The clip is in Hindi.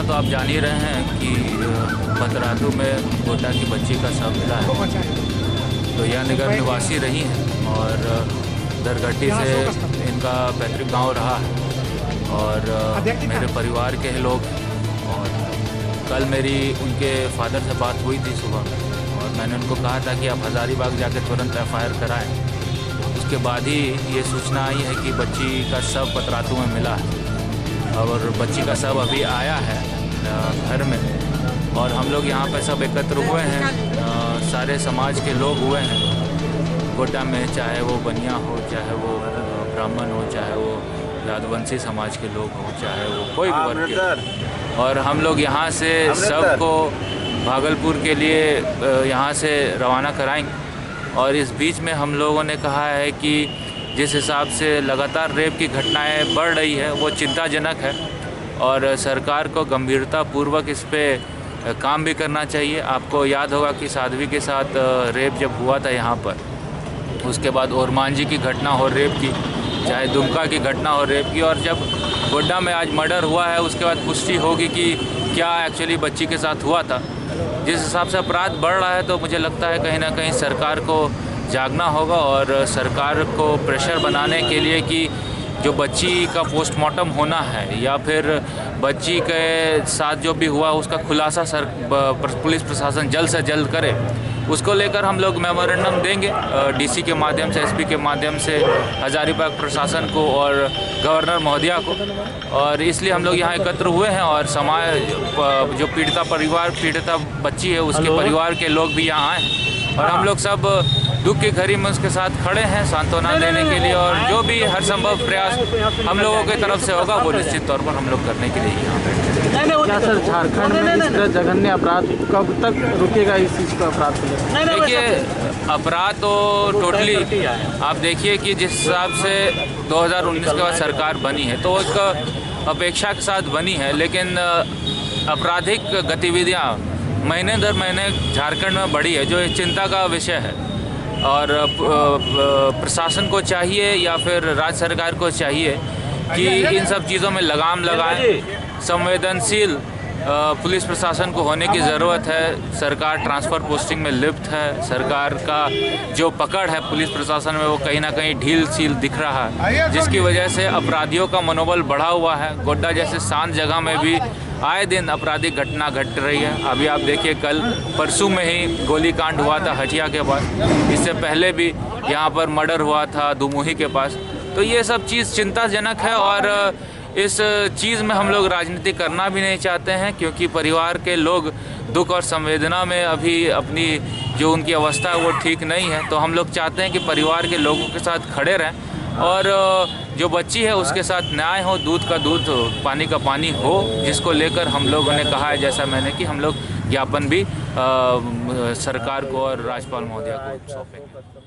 तो आप जान ही रहे हैं कि पतरातू में गोड्डा की बच्ची का शव मिला है। तो यह नगर निवासी रही हैं और दरगट्टी से इनका पैतृक गांव रहा है और मेरे परिवार के लोग। और कल मेरी उनके फादर से बात हुई थी सुबह और मैंने उनको कहा था कि आप हज़ारीबाग जाके तुरंत एफआईआर कराएं। उसके बाद ही ये सूचना आई है कि बच्ची का शव पतरातू में मिला है और बच्ची का शव अभी आया है घर में। और हम लोग यहाँ पर सब एकत्र हुए हैं, सारे समाज के लोग हुए हैं गोड्डा में, चाहे वो बनिया हो, चाहे वो ब्राह्मण हो, चाहे वो यादवंशी समाज के लोग हों, चाहे वो कोई भी वर्ग के। और हम लोग यहाँ से सबको भागलपुर के लिए यहाँ से रवाना कराएंगे। और इस बीच में हम लोगों ने कहा है कि जिस हिसाब से लगातार रेप की घटनाएं बढ़ रही है वो चिंताजनक है और सरकार को गंभीरतापूर्वक इस पे काम भी करना चाहिए। आपको याद होगा कि साध्वी के साथ रेप जब हुआ था यहाँ पर, उसके बाद ओरमांझी की घटना हो रेप की, चाहे दुमका की घटना हो रेप की, और जब गोड्डा में आज मर्डर हुआ है उसके बाद पुष्टि होगी कि क्या एक्चुअली बच्ची के साथ हुआ था। जिस हिसाब से अपराध बढ़ रहा है तो मुझे लगता है कहीं ना कहीं सरकार को जागना होगा और सरकार को प्रेशर बनाने के लिए कि जो बच्ची का पोस्टमार्टम होना है या फिर बच्ची के साथ जो भी हुआ उसका खुलासा पुलिस प्रशासन जल्द से जल्द करे। उसको लेकर हम लोग मेमोरेंडम देंगे डीसी के माध्यम से, एसपी के माध्यम से हज़ारीबाग प्रशासन को और गवर्नर महोदया को। और इसलिए हम लोग यहाँ एकत्र हुए हैं और समाज जो पीड़िता बच्ची है उसके परिवार के लोग भी यहाँ आए हैं और हम लोग सब दुख की घड़ी में उसके साथ खड़े हैं सांत्वना देने के लिए। और जो भी हर संभव प्रयास हम लोगों की तरफ से होगा वो निश्चित तौर पर हम लोग करने के लिए यहाँ बैठे। क्या सर झारखंड में इस तरह जघन्य अपराध कब तक रुकेगा इस चीज़ का अपराध को लेकर? देखिए अपराध तो टोटली आप देखिए कि जिस हिसाब से 2019 के बाद सरकार बनी है तो एक अपेक्षा के साथ बनी है, लेकिन आपराधिक गतिविधियाँ महीने दर महीने झारखंड में बढ़ी है जो एक चिंता का विषय है। और प्रशासन को चाहिए या फिर राज्य सरकार को चाहिए कि इन सब चीज़ों में लगाम लगाएं। संवेदनशील पुलिस प्रशासन को होने की ज़रूरत है। सरकार ट्रांसफ़र पोस्टिंग में लिप्त है, सरकार का जो पकड़ है पुलिस प्रशासन में वो कहीं ना कहीं ढील सील दिख रहा है, जिसकी वजह से अपराधियों का मनोबल बढ़ा हुआ है। गोड्डा जैसे शांत जगह में भी आए दिन आपराधिक घटना घट रही है। अभी आप देखिए कल परसों में ही गोलीकांड हुआ था हटिया के पास, इससे पहले भी यहाँ पर मर्डर हुआ था दुमुही के पास। तो ये सब चीज़ चिंताजनक है और इस चीज़ में हम लोग राजनीति करना भी नहीं चाहते हैं क्योंकि परिवार के लोग दुख और संवेदना में अभी अपनी जो उनकी अवस्था है वो ठीक नहीं है। तो हम लोग चाहते हैं कि परिवार के लोगों के साथ खड़े रहें और जो बच्ची है उसके साथ न्याय हो, दूध का दूध, पानी का पानी हो, जिसको लेकर हम लोगों ने कहा है जैसा मैंने कि हम लोग ज्ञापन भी सरकार को और राज्यपाल महोदया को सौंपेंगे।